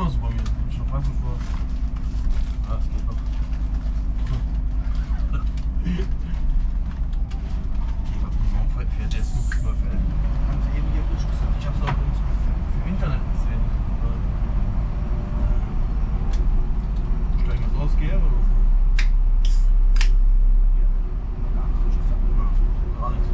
immer so bei mir. Wenn ich nach Frankfurt fahre. Ah, es geht noch. Morgen fährt der jetzt nur über Feld. Haben Sie eben hier Busch gesagt? Ich hab's auch im Internet gesehen. Steigen jetzt aus, gehe oder was? Gar nichts.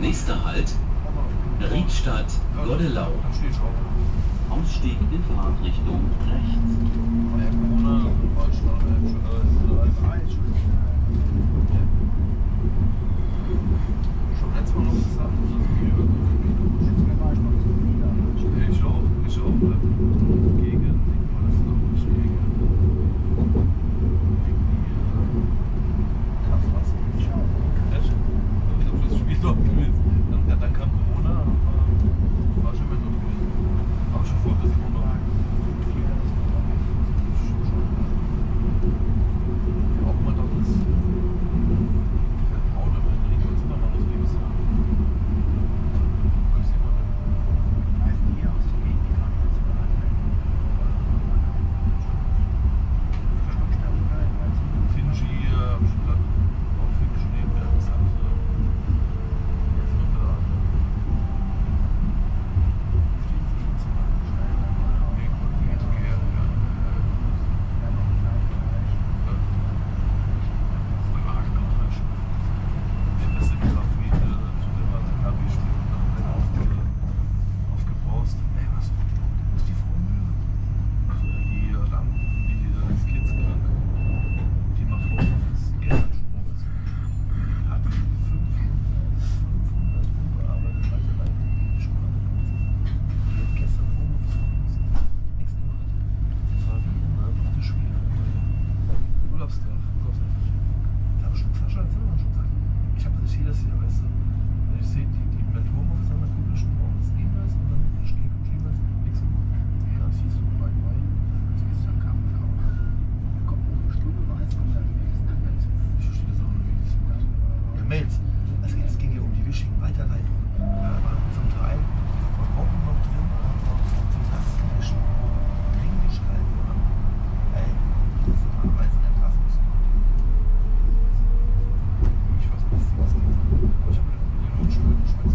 Nächster Halt, Riedstadt Goddelau. Ausstieg in Fahrtrichtung rechts. Schon letztes Mal noch gesagt, ich auch. Gegen das Spiel dort gewesen. Dann kam Corona und war schon immer dort gewesen. Aber schon vor das Corona. Auch mal dort ist Auto, wenn Rico Zimmermann aus dem ist. Finji, hab ich gerade auch viel geschrieben, der das hat. Mails. Also es ging ja um die wichtigen Weiterleitungen. Da waren zum Teil von Wochen noch drin, zum Tastenwischen, Englisch schreiben. Ey, das ist normalerweise in der Klasse nicht so gut. Ich weiß nicht, was die was. Aber ich habe mit den Grundschulen gespielt.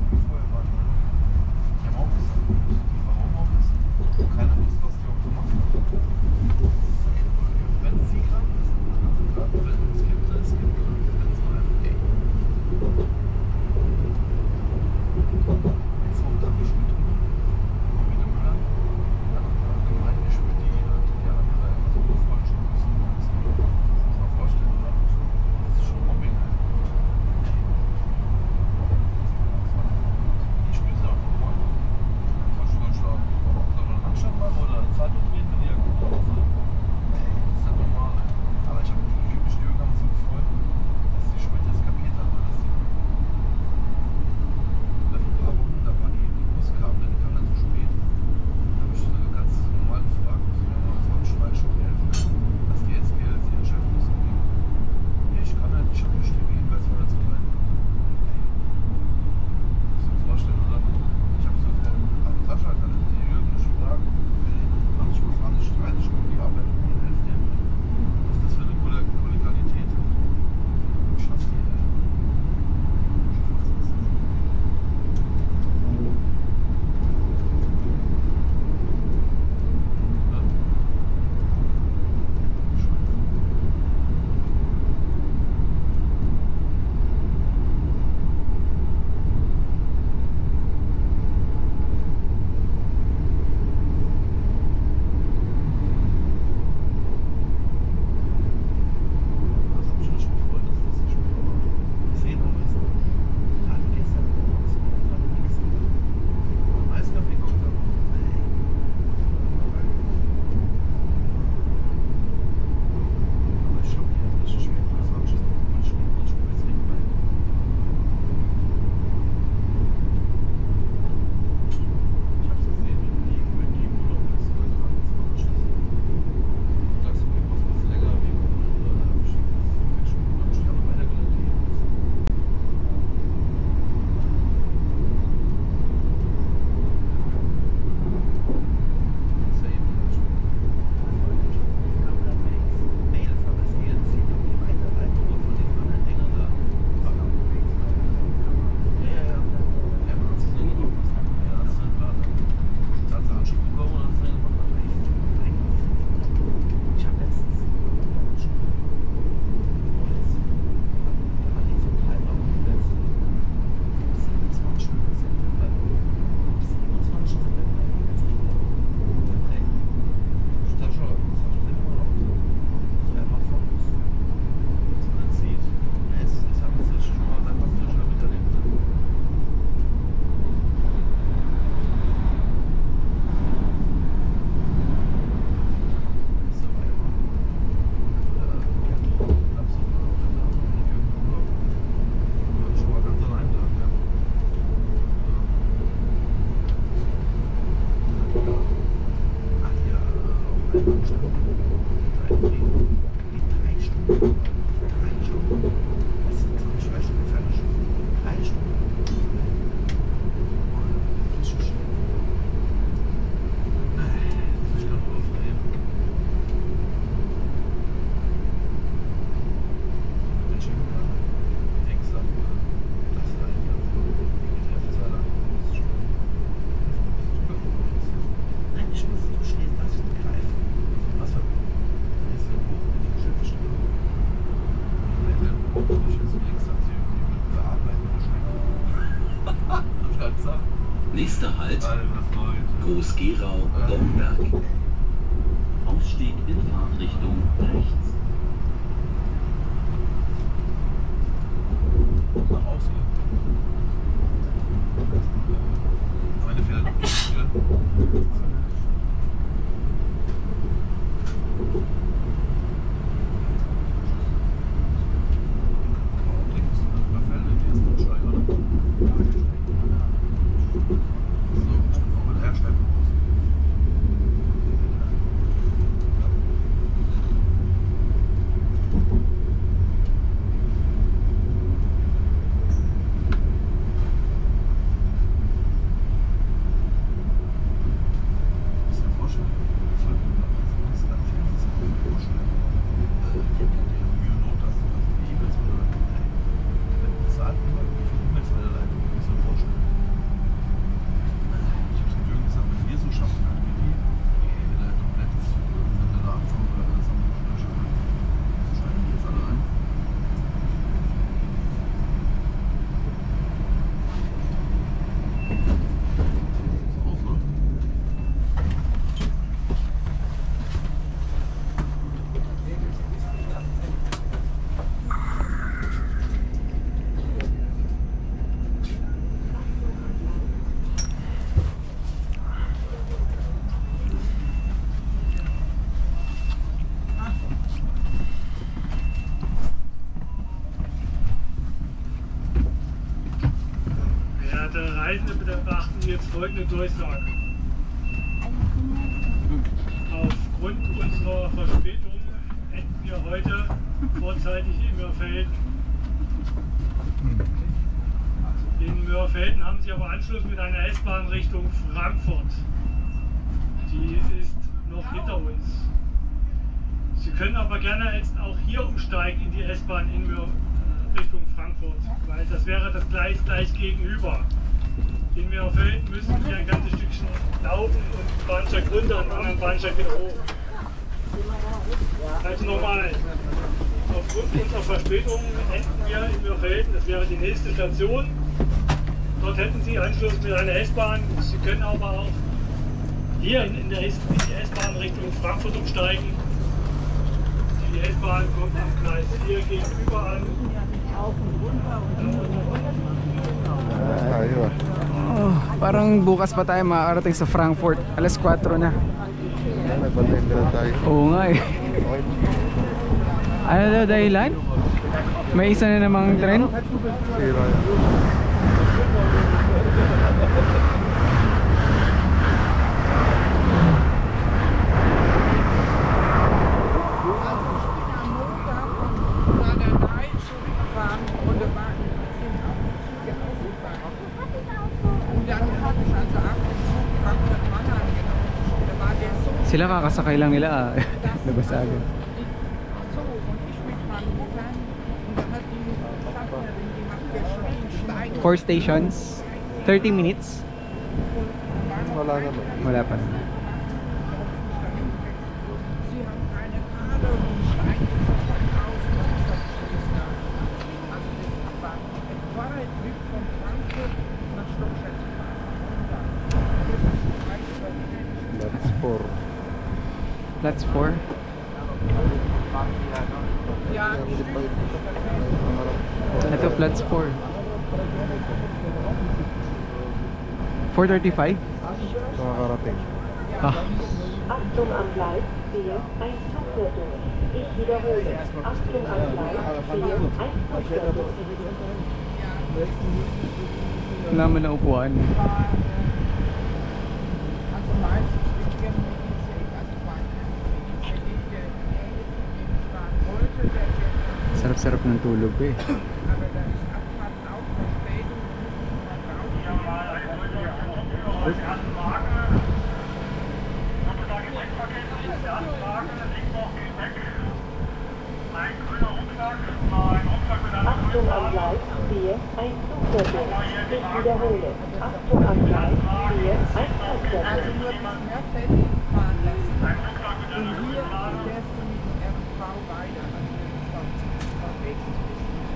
Nächster Halt, Groß-Gerau, Gomberg. Ausstieg in Fahrtrichtung rechts. Meine Fehler noch nicht, ja? Reisende, bitte beachten Sie jetzt folgende Durchsage. Aufgrund unserer Verspätung enden wir heute vorzeitig in Mörfelden. In Mörfelden haben Sie aber Anschluss mit einer S-Bahn Richtung Frankfurt. Die ist noch hinter uns. Sie können aber gerne jetzt auch hier umsteigen in die S-Bahn in Richtung Frankfurt, weil das wäre das Gleis gleich gegenüber. In Mörfelden müssen Sie ein ganzes Stückchen laufen und Bahnsteig runter und anderen Bahnsteig wieder hoch. Also nochmal, aufgrund unserer Verspätung enden wir in Mörfelden, das wäre die nächste Station. Dort hätten Sie Anschluss mit einer S-Bahn. Sie können aber auch hier in die S-Bahn Richtung Frankfurt umsteigen. Die S-Bahn kommt am Gleis hier gegenüber an. Oh, parang bukas pa tayo makakarating sa Frankfurt. Alas 4 na. Nagpatayin na tayo. Oo nga eh. Ano daw dahilan? May isa na namang tren? Sira yan. Sila kakasakay lang nila nabasagan. 4 stations, 30 minutes. Wala naman. Wala pa. Platz 4. Ito Platz 4. 4:35. Nakakarating. Achtung am Gleis, sehe ein Zugviertel. Ich wiederhole. Achtung am Gleis, sehe ein Zugviertel. Wala mo na upuan. Sarap-sarap ng tulog eh. Achtung am Gleis, sehe ein Zugviertel. Ich wiederhole. Achtung am Gleis, sehe ein Zugviertel. Also nur bis Mörfelden fahren lassen. Und hier fährst du mit dem RV weiter. Also wenn du von weg bist.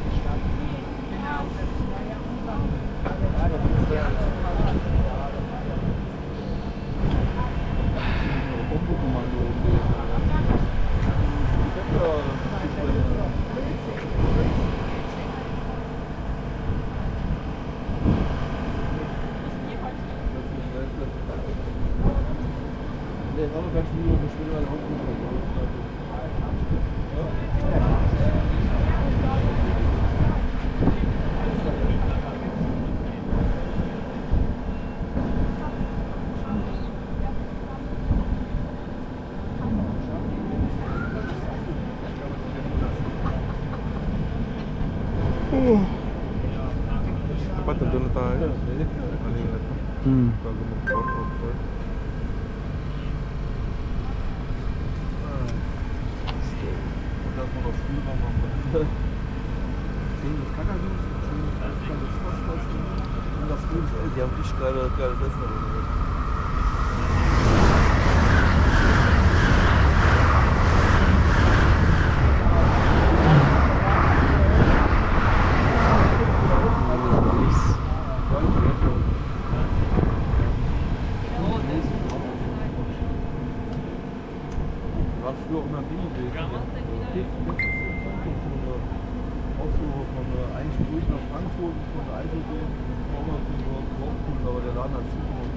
Dapat nandun na tayo. Kanina pa. Bago mag-pop-up. Die haben dich gerade das noch. War früher auch mal Billy gewesen. Auch so von eigentlich durch nach Frankfurt, von der Eifelsee, aber der Laden hat zugemacht.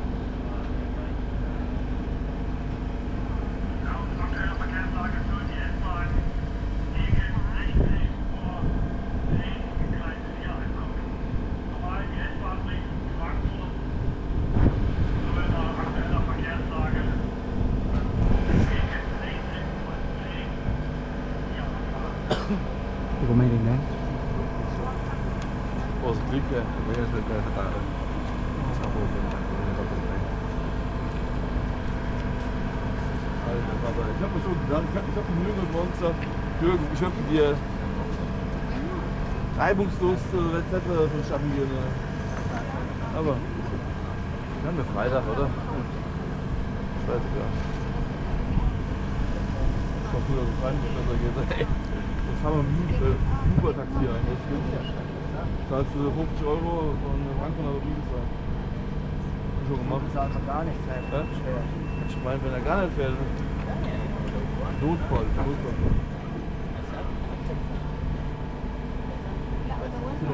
Hindi ko maintindihan. Was Glück, ja. Aber jetzt wird der da. Das ist auch ich habe mir schon gedacht, ich habe den Jürgen bei uns gesagt, Jürgen, ich habe dir reibungslos Rezepte von Schaffen gehen. Aber wir haben ja Freitag, oder? Scheißegal. Das war früher so fein, dass er gesagt hat, das haben wir mit Uber-Taxi einrichtet. Zahlst du 50 Euro von Frankfurt nach Berlin gezahlt. Schon gemacht. Das hat gar nichts sein. Ja? Ich meine, wenn er gar nicht fährt, Notfall. Da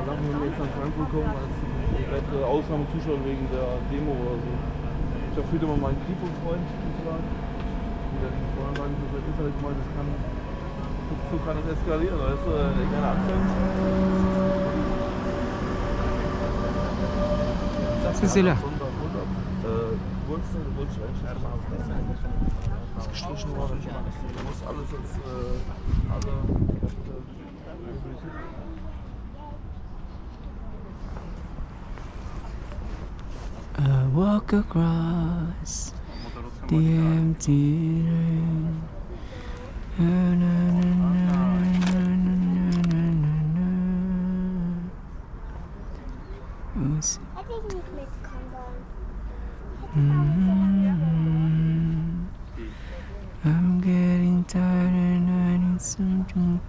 lachen wir jetzt nach Frankfurt kommen, als komplette Ausnahmezuschauer wegen der Demo oder so. Ich habe wieder mal meinen Kripo-Freund gefragt, wie der die Vorlagen so ist, halt gemeint, das kann, so kann es eskalieren, weißt du, der keine anfängt. Saan sila? Das gestrichen worden. Du musst alles jetzt alle I walk across the empty rain. Na, na, na, na, na, na, na, na, na. Who's- Hätte ich nicht mitkommen sollen. I'm getting tired and I need something.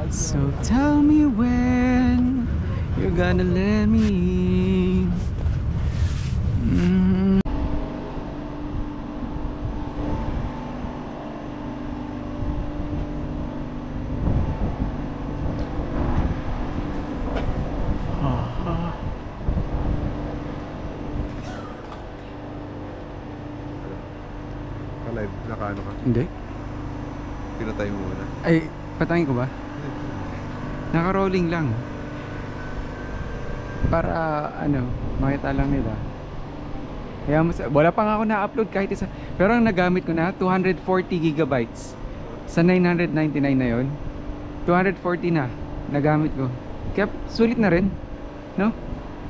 So tell me when you're gonna let me in. Ka-live, nakaano ka? Hindi. Pinatay mo muna. Ay, patayin ko ba? Naka-rolling lang. Para ano, makita lang nila. Kaya wala pa nga ako na-upload kahit isa. Pero ang nagamit ko na 240 gigabytes. Sa 999 na yon. 240 na nagamit ko. Kaya sulit na rin, no?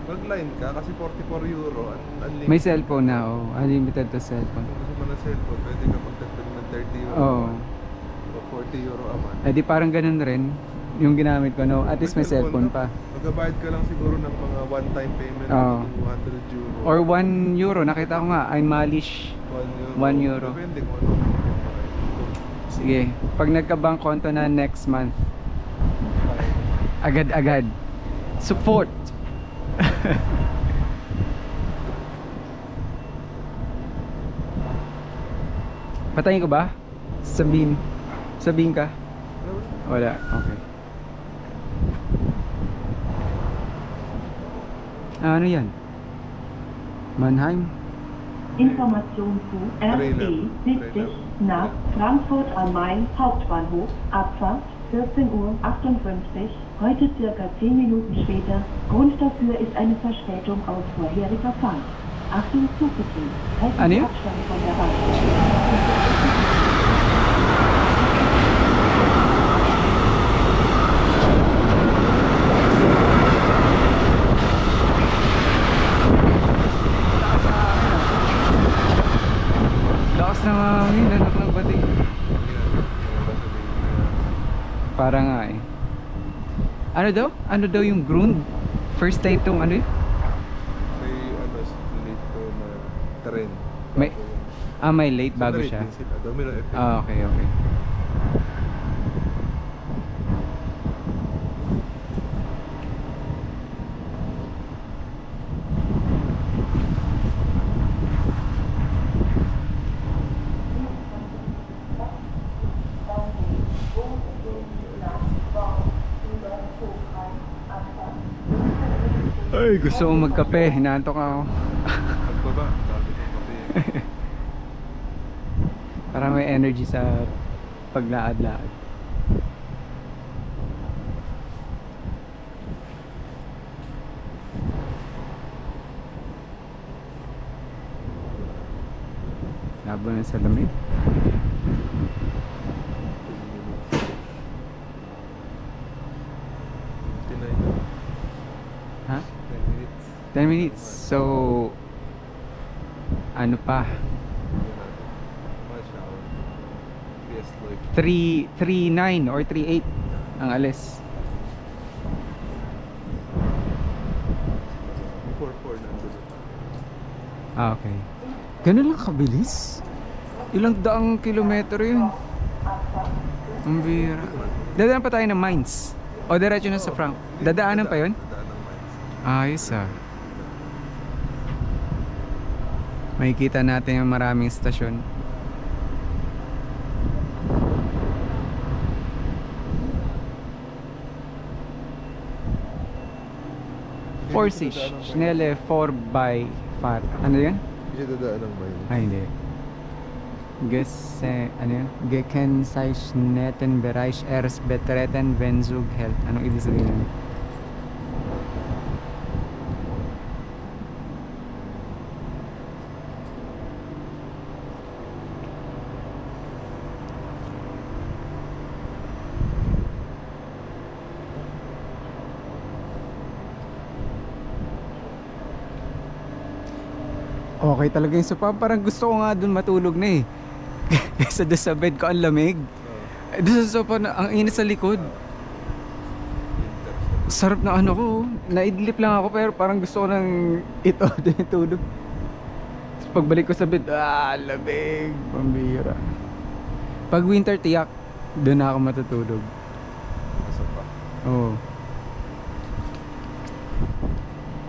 Mag-line ka kasi 44 euro unlimited. May cellphone na, oh. Unlimited to cellphone. Kung gusto mo na cellphone, pwede ka magdagdag ng 30 euro. Oo. O 40 euro a month. Eh di parang ganun rin yung ginamit ko, no? At least may cellphone pa. Magbabayad ka lang siguro ng mga one-time payment Oo. ng 200 euro. Or 1 euro, nakita ko nga, I'm Malish. 1 euro. Depende kung ano. Sige, pag nagka-bank konto na next month, agad-agad. Support! Patayin ko ba? Sabihin. Sabihin ka? Wala. Okay. Ano yan? Mannheim. Information zu RE 70 nach Frankfurt am Main Hauptbahnhof. Abfahrt 14:58 Uhr. Heute circa 10 Minuten später. Grund dafür ist eine Verspätung aus vorheriger Fahrt. Achtung, Zugbetrieb. Ano yun? Abstand von der Bahn. Lakas na hangin, anak ng bati. Para nga eh. Ano daw? Ano daw yung Grund? First time itong ano yun? May ano, late ko na tren. May, may late bago siya. Domino effect. Ah, okay, okay. Ay, gusto kong magkape. Hinaantok ako. Pagbaba, dami ng kape. Para may energy sa paglaad-laad. Labo na sa lamig. Ha? 10 minutes. So, ano pa? 3:39 or 3:08 ang alis. 4:4 nandun. Ah, okay. Ganun lang kabilis? Ilang daang kilometro yun? Ang bira. Dadaan pa tayo ng Mainz. O diretso na sa Frank. Dadaanan pa yun? Ayos ah. Makikita natin yung maraming stasyon. Vorsicht, schnelle Vorbeifahrt. Ano yun? Hindi siya dadaan ng mine. Ay, hindi. Ano yun? Gekennzeichneten Bereich erst betreten wenn Zug hält. Anong ibig sabihin nun? Okay talaga yung sopa. Parang gusto ko nga dun matulog na eh. Kaysa doon sa bed ko ang lamig. Doon sa sopa na ang init sa likod. Sarap na ano ko. Naidlip lang ako pero parang gusto ko nang ito din tulog. Tapos pagbalik ko sa bed, lamig. Pambira. Pag winter tiyak, doon na ako matutulog. Nasa pa. Oo.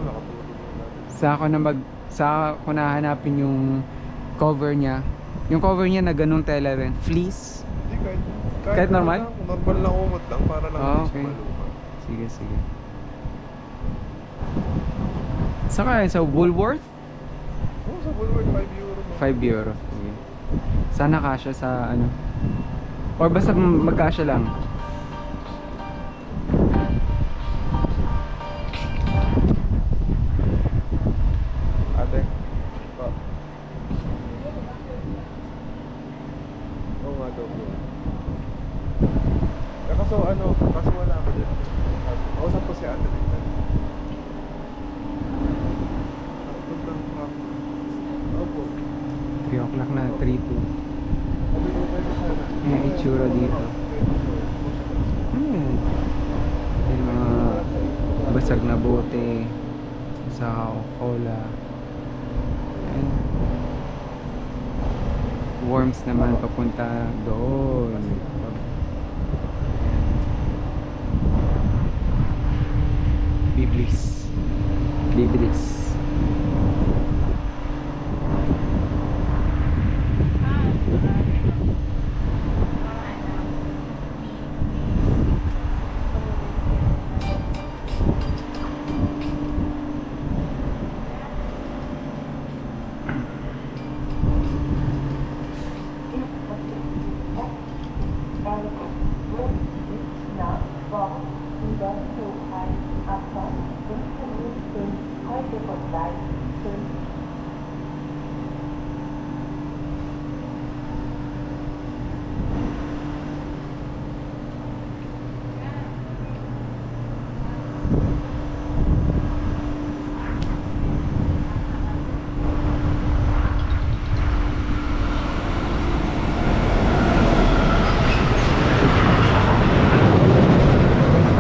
Wala ka tulog natin. Sa ako nahanapin yung cover niya. Yung cover niya na ganung tela rin. Fleece. Hindi, Kahit normal? Normal lang umot lang para lang hindi Okay. siya maluma. Sige, sige. Saka sa Woolworth? Oo, sa Woolworth 5 euro. 5 euro. Sige. Sana kasya sa ano. Or basta magkasya lang. Ate. Oh. Oo nga daw po. Kaso wala ako din. Kausap ko si ate din. Opo. 3 o'clock na, 3 to. Sabi ko pwede sana. Yung itsura dito. Yung mga basag na bote sa Coca-Cola. Ayan. Worms naman papunta doon. Biblis. Ausstieg von Gleis 5.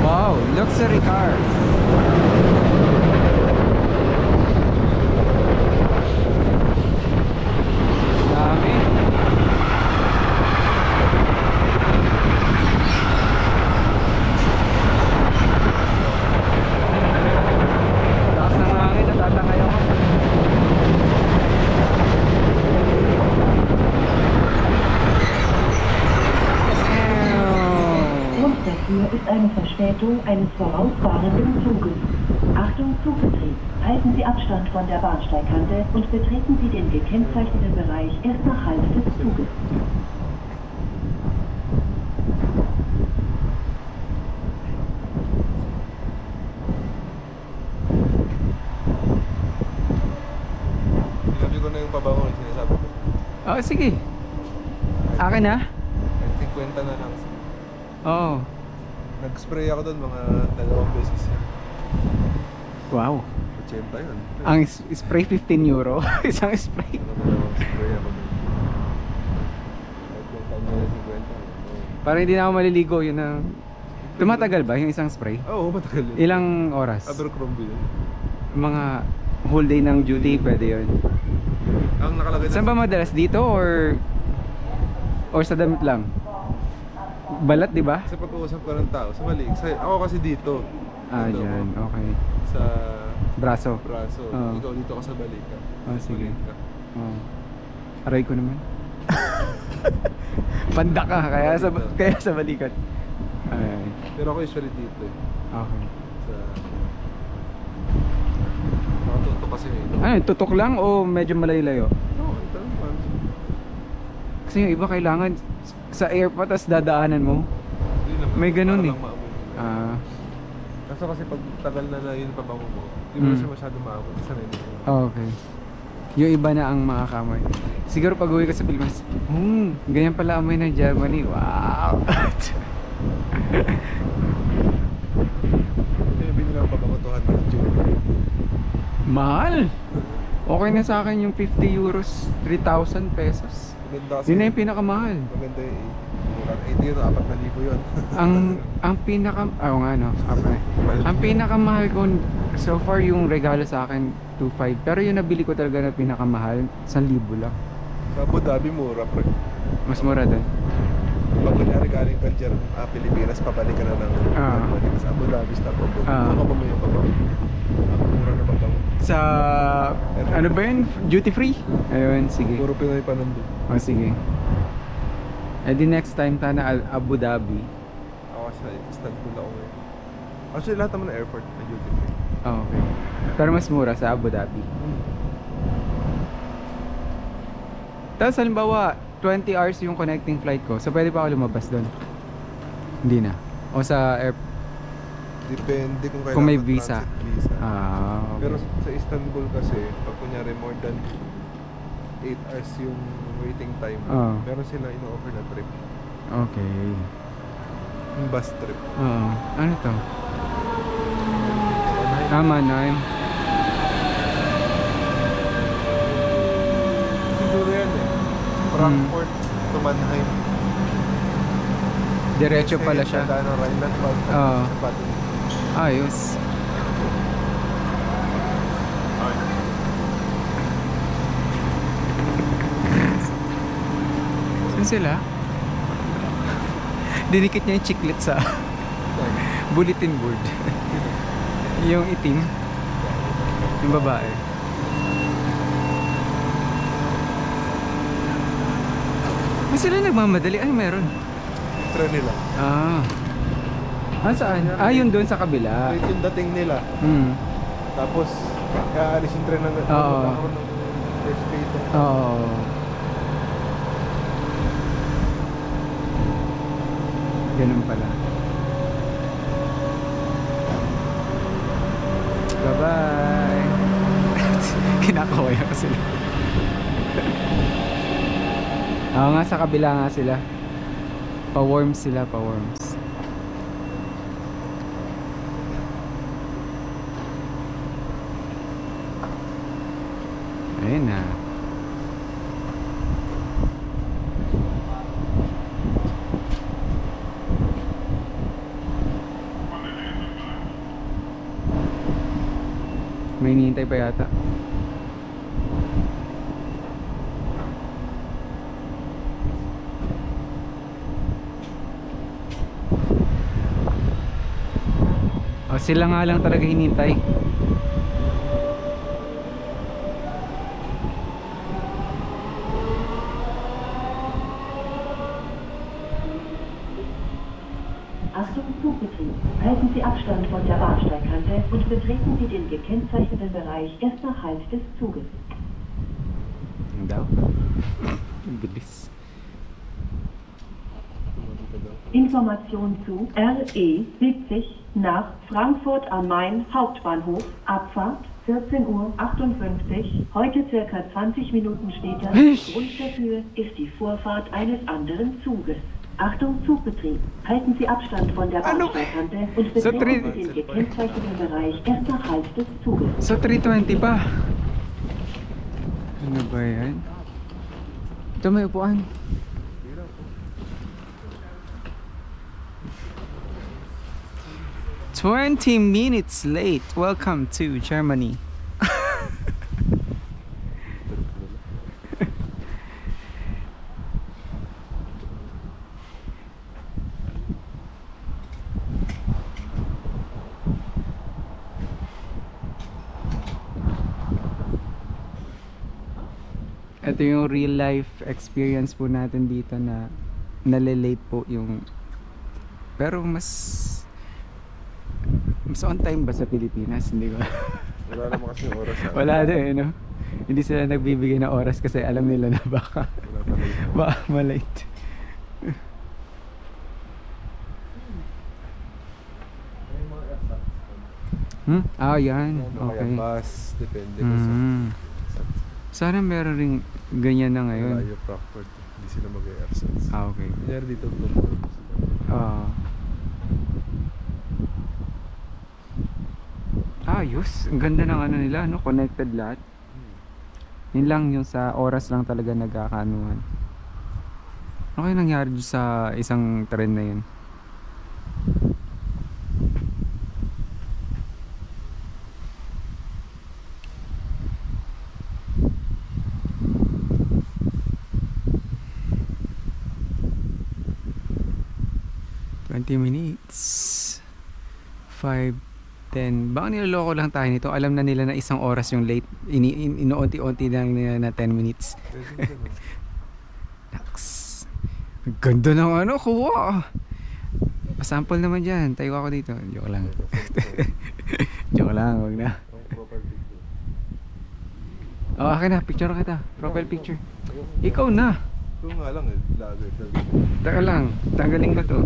Wow, luxury cars. Dami. Lakas ng hangin, natatangay ako. Grund dafür ist eine Verspätung eines vorausfahrenden Zuges. Achtung, Zugbetrieb. Halten Sie Abstand von der Bahnsteigkante und betreten Sie den gekennzeichneten Bereich erst nach Halt des Zuges. Sinabi ko na yung pabango, sinasabi ko. Oh, sige. Akin na? Kahit 50 na lang. Oo. Nag-spray ako doon mga 2 beses. Wow. 80 yun. Ang spray 15 euro. Isang spray. Dalawang spray ako doon. Kahit 50 na 50. Para hindi na ako maliligo, yun ang... Tumatagal ba yung isang spray? Oo, matagal yun. Ilang oras? Abercrombie yun. Mga whole day ng duty, pwede yun. Ang nakalagay Saan ba madalas? Dito or sa damit lang? Balat, di ba? Sa pag-uusap ko ng tao, sa mali. Ako kasi dito. Ah, Dito dyan. ako. Okay. Sa Braso. braso. Oo. Ikaw dito ka sa balikat. Oh, sige. Balikat. Oh. Aray ko naman. Panda ka, kaya sa balikat. Ay, Pero ako usually dito eh. okay. Sa... Nakatutok kasi eh. Ano, tutok lang o medyo malayo-layo? Oo, ito naman. Kasi yung iba kailangan sa airport tas dadaanan mo. Hindi naman. May ganun Para eh. lang maamoy mo. Ah, Kaso kasi pag tagal na yun pabango mo, hindi mo na siya masyado maamoy. Sanay na yun. okay. Yung iba na ang makakamoy. Siguro pag uwi ka sa Pilipinas, ganyan pala amoy ng Germany. Wow! Kaya binila ko pabango 200 euro. Mahal! Okay na sa akin yung 50 euros, 3,000 pesos. Maganda kasi. Yun na yung pinakamahal. Maganda eh. 80 euro, 4,000 yun. ang pinaka oo nga no, ang pinakamahal ko so far yung regalo sa akin 2,500, pero yung nabili ko talaga na pinakamahal 1,000 lang. Sa Abu Dhabi, mura pre. Mas mura doon. Pag kunyari galing ka dyan, Pilipinas, pabalik ka na ng Germany. Sa Abu Dhabi, stop ako. Ano ka pa mo yung pabango? Ang mura na pabango. Sa ano ba yun? Duty free? Ayun, sige. Puro Pinoy pa nandun. Oh, sige. Eh di next time tayo na Abu Dhabi. Ako sa Istanbul ako ngayon. Actually, lahat naman na airport na duty free. Oh, okay. Pero mas mura sa Abu Dhabi. Tapos halimbawa 20 hours yung connecting flight ko, so pwede pa ako lumabas doon? Hindi na? O sa air... Depende kung kailangan Kung may visa. visa. Ah, okay. Pero sa Istanbul kasi, pag kunyari more than 8 hours yung waiting time, meron sila ino-offer na trip. Okay. Yung bus trip. Oo. Ano to? Mannheim. Siguro yan eh. Frankfurt to Mannheim. Diretso pala siya. Sa Rheinland-Pfalz. Oo. Sa Baden. Ayos. Saan sila? Dinikit niya yung chiclet sa bulletin board. Yung itim. Yung babae. Mas sila nagmamadali. Ay, meron. Tren nila. Ah. Ah, saan? Ah, yun doon sa kabila. Wait yung dating nila. Tapos, kaya alis yung tren na Oo. first date. Oo. Ganun pala. Bye-bye. Kinakuha ko sila. Oo nga, sa kabila nga sila. Pa-worms sila, pa-worms. Ayun na. May hinihintay pa yata. O, sila nga lang talaga hinihintay. Achtung, Zugbetrieb. Halten Sie Abstand von der Bahnsteigkante und betreten Sie den gekennzeichneten Bereich erst nach Halt des Zuges. Ang daw. Ang bilis. Information zu RE 70 nach Frankfurt am Main Hauptbahnhof. Abfahrt 14:58 Uhr. Heute circa 20 Minuten später. Grund dafür ist die Vorfahrt eines anderen Zuges. Achtung, Zugbetrieb. Halten Sie Abstand von der Bahnsteigkante und betreten Sie den gekennzeichneten Bereich erst nach Halt des Zuges. So 3:20 pa. Ano ba yan? Ito may upuan. "20 minutes late. Welcome to Germany." Ito yung real life experience po natin dito na nalilate po yung, pero mas on time ba sa Pilipinas? Hindi ko. Wala naman kasi oras. Wala din eh, no? Hindi sila nagbibigay ng oras kasi alam nila na baka malate. Ah, yan. Okay. Bus, depende kasi. Sana meron ring ganyan na ngayon. Malayo Frankfurt, hindi sila mag-ersatz. Ah, okay. Kanyari dito ayos. Ang ganda ng ano nila, no? Connected lahat. Yun lang, yung sa oras lang talaga nagkakanuhan. Ano kaya nangyari sa isang tren na yun? Minutes 5:10. Baka niloloko lang tayo nito. Alam na nila na isang oras yung late. Inuunti-unti lang nila na 10 minutes. Naks. Ganda ng ano, kuha. Pasample naman dyan. Tayo ako dito. Joke lang. Joke lang, wag na. Oh, akin na, picture kita. Profile picture. Ikaw na. Ito nga lang eh, vlogger. Taka lang, tanggalin ko to.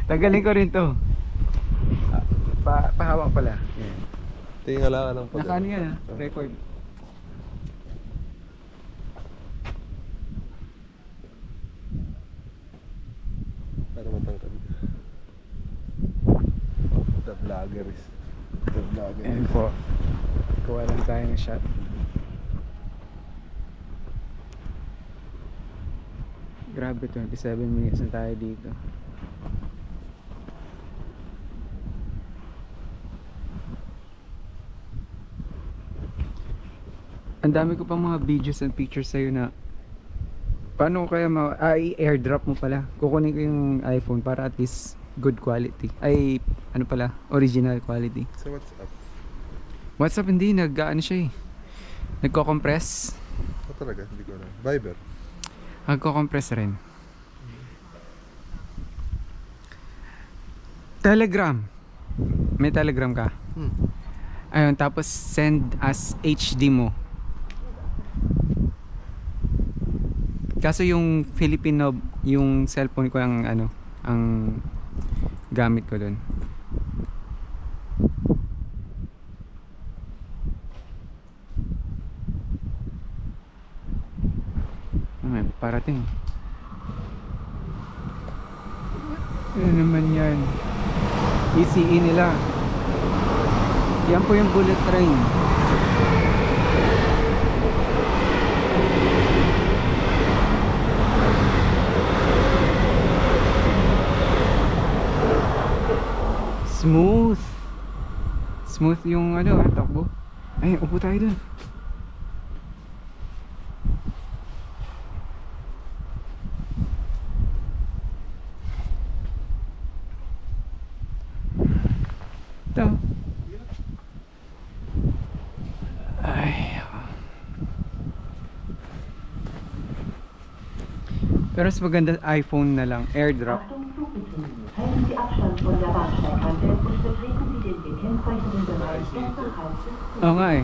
Tanggalin ko rin to. Pahawak pala. Tingala ka lang pala. Nakaano yan record. Para matangkad. The vloggers. The vloggers. Ayan po. Kuha lang tayo ng shot. Grabe, 27 minutes na tayo dito. Ang dami ko pang mga videos and pictures sa'yo na paano kaya i-airdrop mo pala. Kukunin ko yung iPhone para at least good quality. Ay, ano pala, original quality. Sa WhatsApp? WhatsApp hindi, nag-ano siya eh. Nagko-compress. Talaga, hindi ko na. Viber? Nagko-compress rin. Telegram. May Telegram ka? Ayun, tapos send as HD mo. Kaso yung Filipino, yung cellphone ko ang ano, ang gamit ko doon. parating. Ano naman yan? ECE nila. Yan po yung bullet train. Smooth. Smooth yung ano, takbo. Ay, upo tayo dun. Ito. Ay. Pero mas maganda iPhone na lang, AirDrop. Halten Sie Abstand von der Bahnsteigkante und betreten Sie den gekennzeichneten Bereich unterhalb des Zuges. Oo nga eh.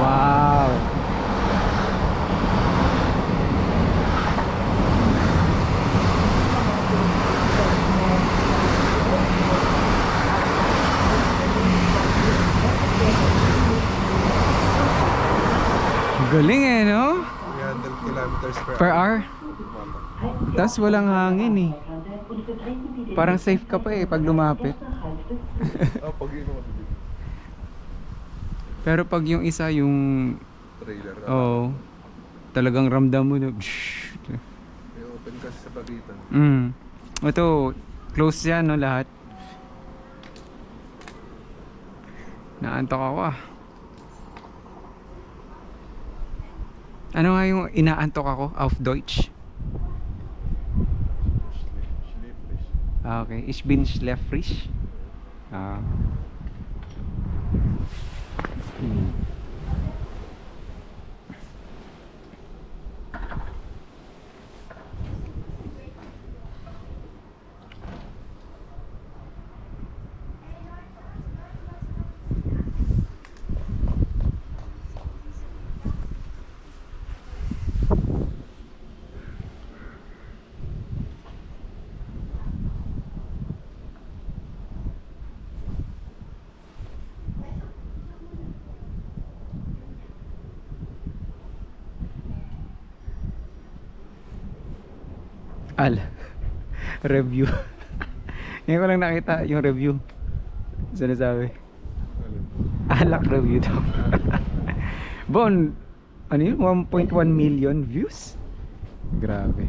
Wow. Galing eh, no? 300 kilometers Per hour? Tapos walang hangin eh. Parang safe ka pa eh pag lumapit. Oh, pag yun naman. Pero pag yung isa yung Trailer. oh, talagang ramdam mo na. May open kasi sa pagitan. Ito, close yan no lahat. Naantok ako ah. Ano nga yung inaantok ako? Auf Deutsch? Ah, okay. Ich bin schläfrig. Ah. Review. Ngayon ko lang nakita yung review. Sinasabi alak review daw. Bon, ano yun? 1.1 million views? Grabe.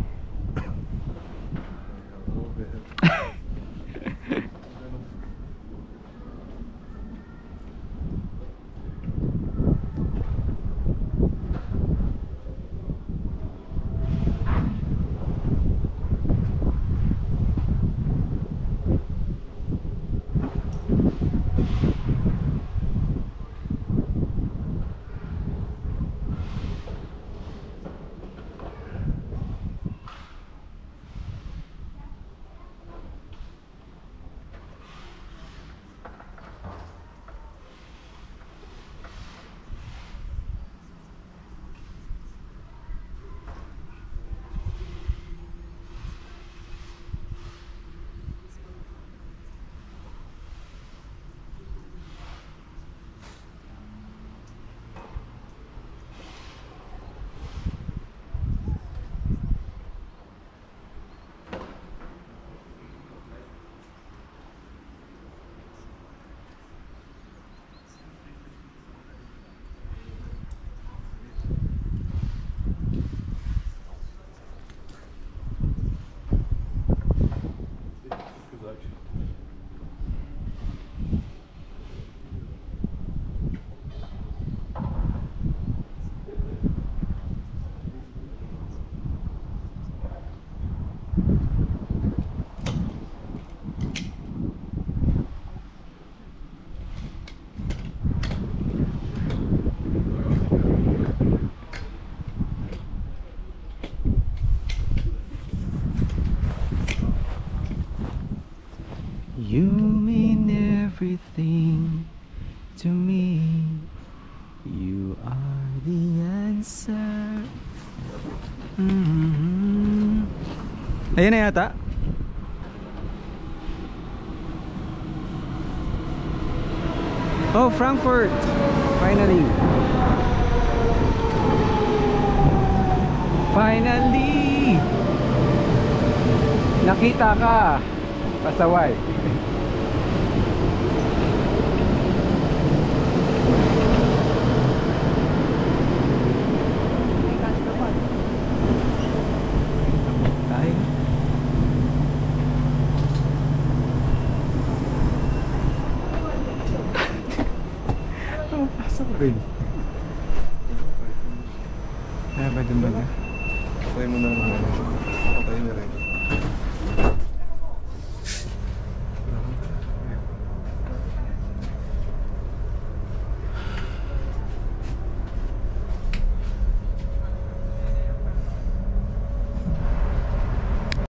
You mean everything to me. You are the answer. Ayun na yata. Oh, Frankfurt. Finally. Finally! Nakita ka! Pasaway. Tayo. Pasok rin. Ay, ba dun ba na? Patay mo na. Patay na rin.